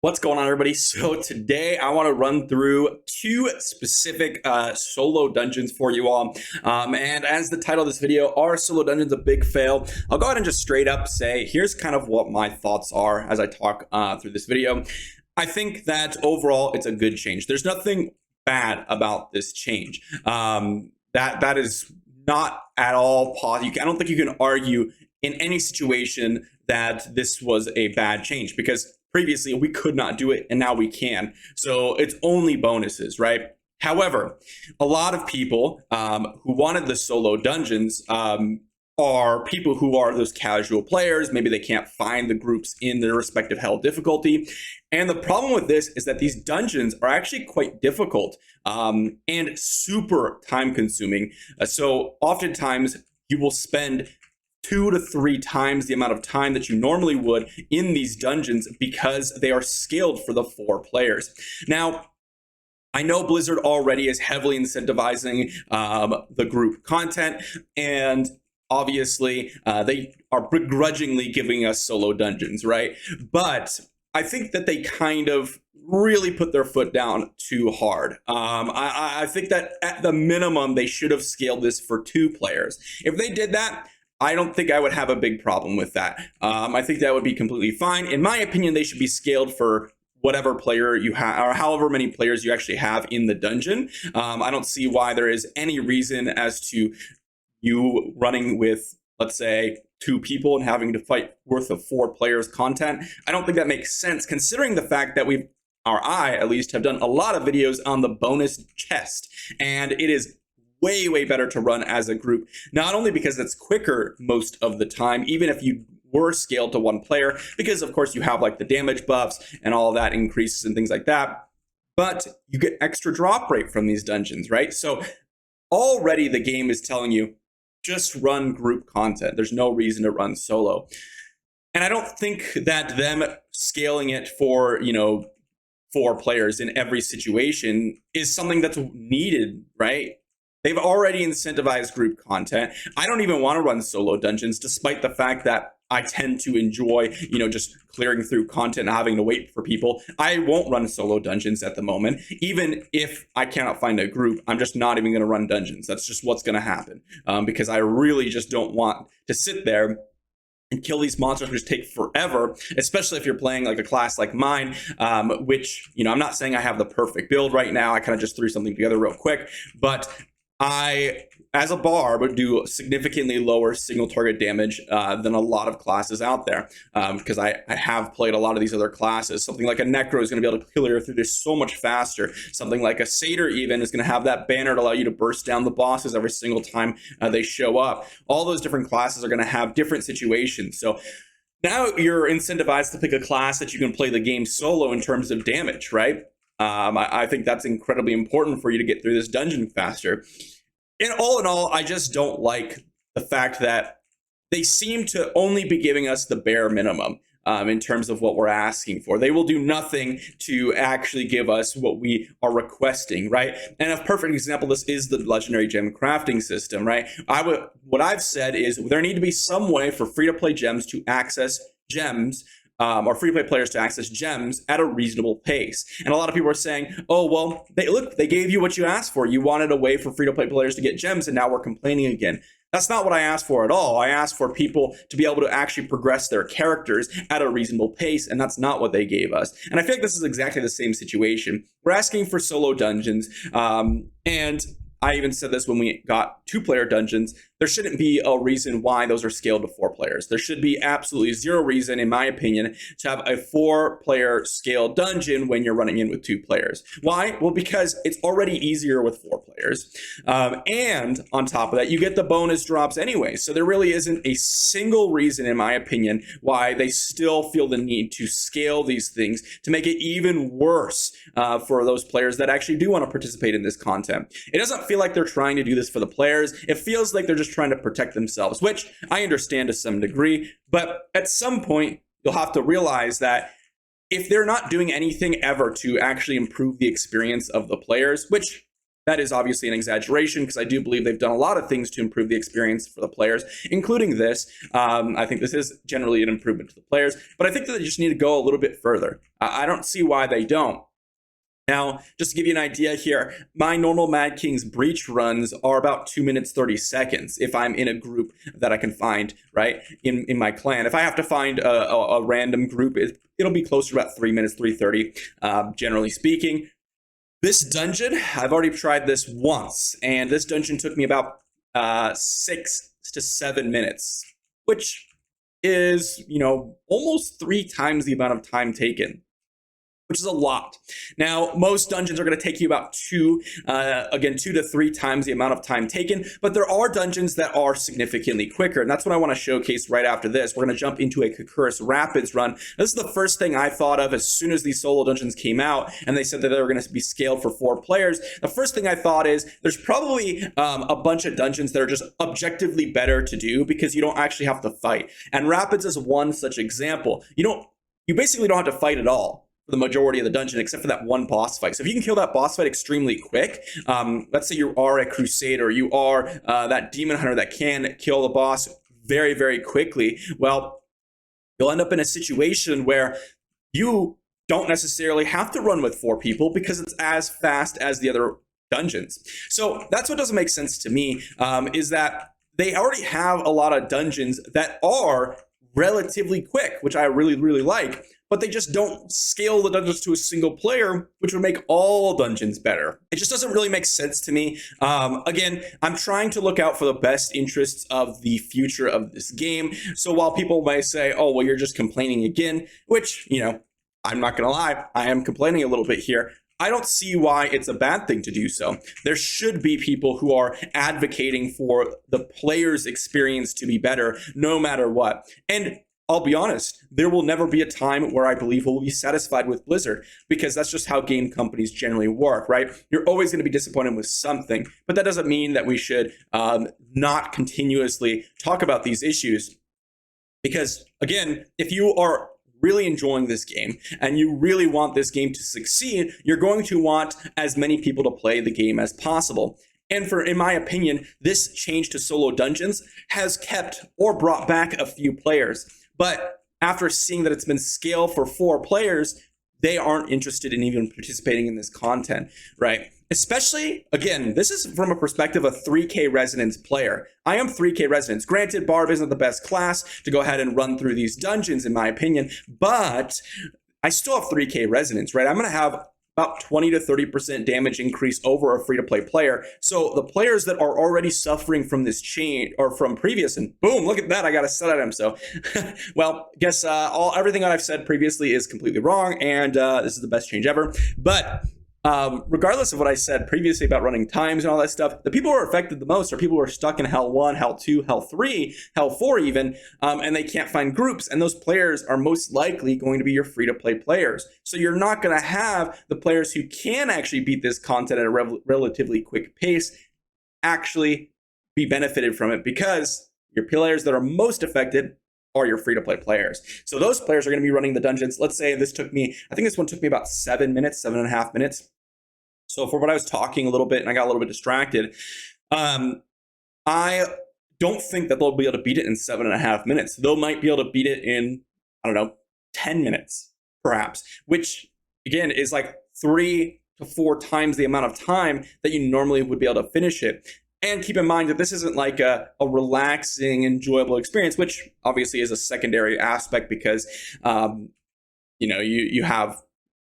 What's going on, everybody? So today I want to run through two specific solo dungeons for you all. And as the title of this video, are solo dungeons a big fail? I'll go ahead and just straight up say, here's kind of what my thoughts are as I talk through this video. I think that overall it's a good change. There's nothing bad about this change. That is not at all possible. I don't think you can argue in any situation that this was a bad change, because previously we could not do it and now we can. So it's only bonuses, right? However, a lot of people who wanted the solo dungeons are people who are those casual players. Maybe they can't find the groups in their respective hell difficulty. And the problem with this is that these dungeons are actually quite difficult and super time consuming. So oftentimes you will spend 2 to 3 times the amount of time that you normally would in these dungeons because they are scaled for the 4 players. Now, I know Blizzard already is heavily incentivizing the group content, and obviously they are begrudgingly giving us solo dungeons, right? But I think that they kind of really put their foot down too hard. I think that at the minimum, they should have scaled this for 2 players. If they did that, I don't think I would have a big problem with that. I think that would be completely fine. In my opinion, they should be scaled for whatever player you have, or however many players you actually have in the dungeon. I don't see why there is any reason as to you running with, let's say, 2 people and having to fight worth of 4 players content. I don't think that makes sense, considering the fact that I at least have done a lot of videos on the bonus chest, and it is way better to run as a group, not only because it's quicker most of the time, even if you were scaled to 1 player, because of course you have like the damage buffs and all that increases and things like that, but you get extra drop rate from these dungeons, right? So already the game is telling you just run group content. There's no reason to run solo. And I don't think that them scaling it for, 4 players in every situation is something that's needed, right? They've already incentivized group content. I don't even want to run solo dungeons, despite the fact that I tend to enjoy, just clearing through content and having to wait for people. I won't run solo dungeons at the moment. Even if I cannot find a group, I'm just not even going to run dungeons. That's just what's going to happen, because I really just don't want to sit there and kill these monsters, which take forever, especially if you're playing like a class like mine, which, I'm not saying I have the perfect build right now. I kind of just threw something together real quick, but I, as a bar, would do significantly lower single target damage than a lot of classes out there, because I have played a lot of these other classes. Something like a Necro is going to be able to clear through this so much faster. Something like a Satyr even is going to have that banner to allow you to burst down the bosses every single time they show up. All those different classes are going to have different situations. So now you're incentivized to pick a class that you can play the game solo in terms of damage, right? I think that's incredibly important for you to get through this dungeon faster. And all in all, I just don't like the fact that they seem to only be giving us the bare minimum in terms of what we're asking for. They will do nothing to actually give us what we are requesting, right? And a perfect example of this is the legendary gem crafting system, right? What I've said is there need to be some way for free-to-play gems to access gems, or free-to-play players to access gems at a reasonable pace. And a lot of people are saying, oh, well, they gave you what you asked for. You wanted a way for free-to-play players to get gems, and now we're complaining again. That's not what I asked for at all. I asked for people to be able to actually progress their characters at a reasonable pace, and that's not what they gave us. And I feel like this is exactly the same situation. We're asking for solo dungeons, and I even said this when we got 2-player dungeons. There shouldn't be a reason why those are scaled to 4 players. There should be absolutely zero reason, in my opinion, to have a 4-player scaled dungeon when you're running in with 2 players. Why? Well, because it's already easier with 4 players. And on top of that, you get the bonus drops anyway. So there really isn't a single reason, in my opinion, why they still feel the need to scale these things to make it even worse for those players that actually do want to participate in this content. It doesn't feel like they're trying to do this for the players. It feels like they're just trying to protect themselves, which I understand to some degree. But at some point, you'll have to realize that if they're not doing anything ever to actually improve the experience of the players, which That is obviously an exaggeration because I do believe they've done a lot of things to improve the experience for the players, including this. I think this is generally an improvement to the players, but I think that they just need to go a little bit further. I don't see why they don't. Now, just to give you an idea here, my normal Mad King's breach runs are about 2 minutes 30 seconds if I'm in a group that I can find, right, in my clan. If I have to find a random group, it'll be closer to about 3 minutes 3:30, generally speaking. This dungeon, I've already tried this once, and this dungeon took me about 6 to 7 minutes, which is, almost 3 times the amount of time taken, which is a lot. Now, most dungeons are going to take you about 2 to 3 times the amount of time taken, but there are dungeons that are significantly quicker, and that's what I want to showcase right after this. We're going to jump into a Kokuris Rapids run. This is the first thing I thought of as soon as these solo dungeons came out, and they said that they were going to be scaled for 4 players. The first thing I thought is there's probably a bunch of dungeons that are just objectively better to do because you don't actually have to fight. And Rapids is one such example. You basically don't have to fight at all for the majority of the dungeon, except for that one boss fight. So if you can kill that boss fight extremely quick, let's say you are a crusader, you are that demon hunter that can kill the boss very, very quickly, well, you'll end up in a situation where you don't necessarily have to run with 4 people because it's as fast as the other dungeons. So that's what doesn't make sense to me, is that they already have a lot of dungeons that are relatively quick, which I really, really like, but they just don't scale the dungeons to a single player, which would make all dungeons better. It just doesn't really make sense to me. Again, I'm trying to look out for the best interests of the future of this game. So while people may say, oh, well, you're just complaining again, which, I'm not gonna lie, I am complaining a little bit here. I don't see why it's a bad thing to do so. There should be people who are advocating for the player's experience to be better no matter what. And I'll be honest, there will never be a time where I believe we'll be satisfied with Blizzard because that's just how game companies generally work, right? You're always going to be disappointed with something, but that doesn't mean that we should not continuously talk about these issues. Because again, if you are really enjoying this game and you really want this game to succeed, you're going to want as many people to play the game as possible. And in my opinion, this change to solo dungeons has kept or brought back a few players. But after seeing that it's been scaled for 4 players, they aren't interested in even participating in this content, right? Especially, again, this is from a perspective of 3K Resonance player. I am 3K Resonance. Granted, Barb isn't the best class to go ahead and run through these dungeons, in my opinion, but I still have 3K Resonance, right? I'm going to have about 20 to 30% damage increase over a free-to-play player. So the players that are already suffering from this change or from previous, and boom, look at that, I got a set item. So, well, guess everything that I've said previously is completely wrong, and this is the best change ever. But regardless of what I said previously about running times and all that stuff, the people who are affected the most are people who are stuck in Hell 1, Hell 2, Hell 3, Hell 4 even, and they can't find groups. And those players are most likely going to be your free-to-play players. So you're not going to have the players who can actually beat this content at a relatively quick pace actually be benefited from it because your players that are most affected are your free-to-play players. So those players are going to be running the dungeons. Let's say I think this one took me about 7 minutes, 7.5 minutes. So for what I was talking a little bit and I got a little bit distracted, I don't think that they'll be able to beat it in 7.5 minutes. They might be able to beat it in, 10 minutes, perhaps, which again is like 3 to 4 times the amount of time that you normally would be able to finish it. And keep in mind that this isn't like a relaxing, enjoyable experience, which obviously is a secondary aspect because, you have,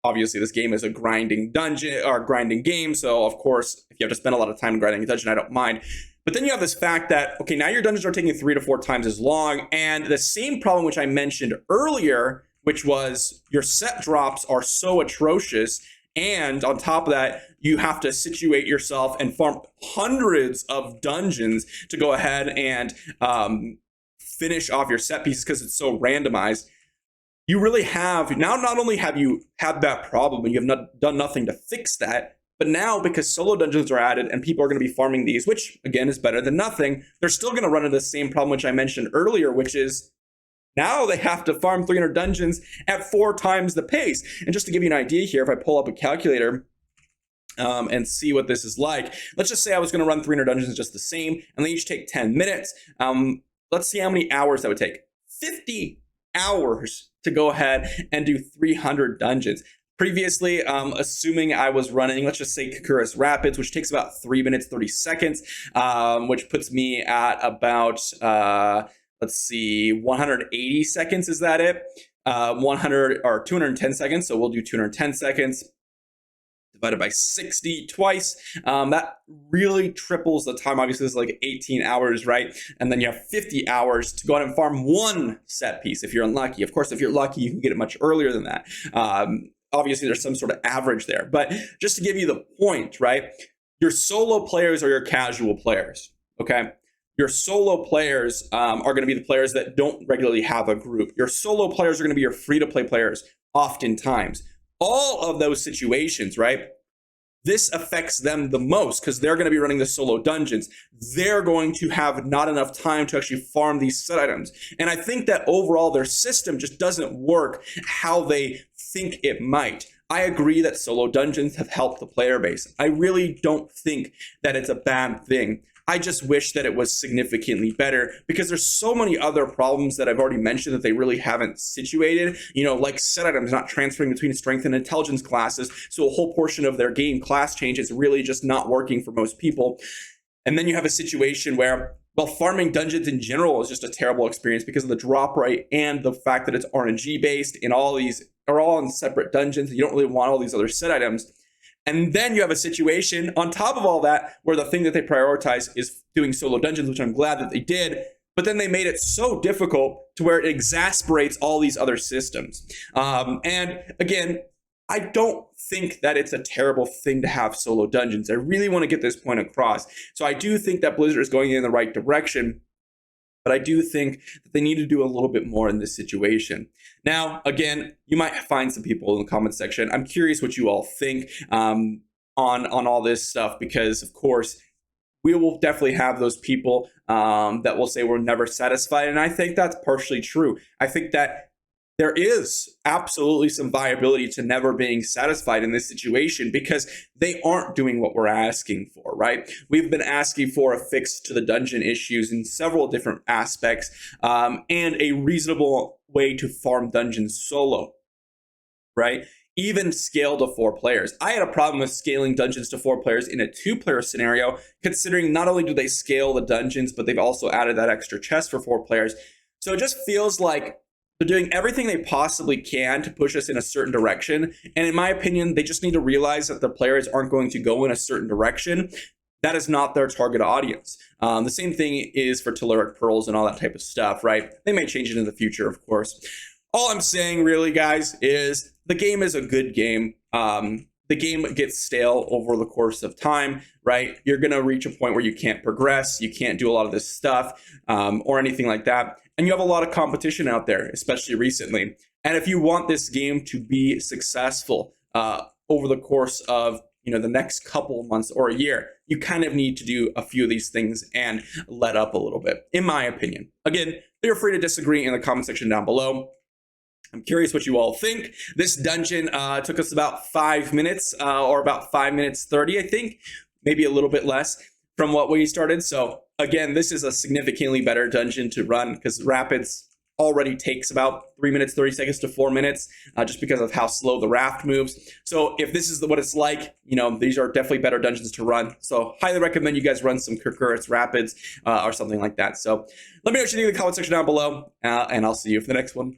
obviously this game is a grinding dungeon or grinding game. So of course, if you have to spend a lot of time grinding a dungeon, I don't mind. But then you have this fact that, okay, now your dungeons are taking 3 to 4 times as long. And the same problem, which I mentioned earlier, which was your set drops are so atrocious. And on top of that, you have to situate yourself and farm hundreds of dungeons to go ahead and finish off your set pieces because it's so randomized. You really have, now not only have you had that problem and you have done nothing to fix that, but now because solo dungeons are added and people are going to be farming these, which again is better than nothing, they're still going to run into the same problem which I mentioned earlier, which is now they have to farm 300 dungeons at 4 times the pace. And just to give you an idea here, if I pull up a calculator, and see what this is like. Let's just say I was going to run 300 dungeons just the same, and they each take 10 minutes. Let's see how many hours that would take. 50 hours to go ahead and do 300 dungeons. Previously, assuming I was running, let's just say Kakuras Rapids, which takes about 3 minutes, 30 seconds, which puts me at about, let's see, 180 seconds, is that it? 100 or 210 seconds, so we'll do 210 seconds. Divided by 60 twice. That really triples the time. Obviously, this is like 18 hours, right? And then you have 50 hours to go out and farm one set piece if you're unlucky. Of course, if you're lucky, you can get it much earlier than that. Obviously, there's some sort of average there. But just to give you the point, right? Your solo players are your casual players, okay? Your solo players are going to be the players that don't regularly have a group. Your solo players are going to be your free-to-play players oftentimes. All of those situations, right? This affects them the most because they're going to be running the solo dungeons. They're going to have not enough time to actually farm these set items. And I think that overall their system just doesn't work how they think it might. I agree that solo dungeons have helped the player base. I really don't think that it's a bad thing. I just wish that it was significantly better because there's so many other problems that I've already mentioned that they really haven't situated, like set items not transferring between strength and intelligence classes. So a whole portion of their game class change is really just not working for most people. And then you have a situation where, well, farming dungeons in general is just a terrible experience because of the drop rate and the fact that it's RNG based and all these are all in separate dungeons. You don't really want all these other set items. And then you have a situation on top of all that where the thing that they prioritize is doing solo dungeons, which I'm glad that they did. But then they made it so difficult to where it exasperates all these other systems. And again, I don't think that it's a terrible thing to have solo dungeons. I really want to get this point across. So I do think that Blizzard is going in the right direction. But I do think that they need to do a little bit more in this situation. Now, again, you might find some people in the comment section. I'm curious what you all think on all this stuff because, of course, we will definitely have those people that will say we're never satisfied. And I think that's partially true. I think that there is absolutely some viability to never being satisfied in this situation because they aren't doing what we're asking for, right? We've been asking for a fix to the dungeon issues in several different aspects and a reasonable way to farm dungeons solo, right? Even scale to 4 players. I had a problem with scaling dungeons to 4 players in a 2-player scenario, considering not only do they scale the dungeons, but they've also added that extra chest for 4 players. So it just feels like they're doing everything they possibly can to push us in a certain direction. And in my opinion, they just need to realize that the players aren't going to go in a certain direction. That is not their target audience. The same thing is for Telluric Pearls and all that type of stuff, right? They may change it in the future, of course. All I'm saying really, guys, is the game is a good game. The game gets stale over the course of time, right? You're going to reach a point where you can't progress. You can't do a lot of this stuff or anything like that. And you have a lot of competition out there, especially recently. And if you want this game to be successful over the course of the next couple of months or a year, you kind of need to do a few of these things and let up a little bit, in my opinion. Again, feel free to disagree in the comment section down below. I'm curious what you all think. This dungeon took us about 5 minutes or about 5 minutes 30, I think, maybe a little bit less from what we started. So again, this is a significantly better dungeon to run because Rapids already takes about 3 minutes, 30 seconds to 4 minutes just because of how slow the raft moves. So if this is what it's like, these are definitely better dungeons to run. So highly recommend you guys run some Kakuras Rapids or something like that. So let me know what you think in the comment section down below and I'll see you for the next one.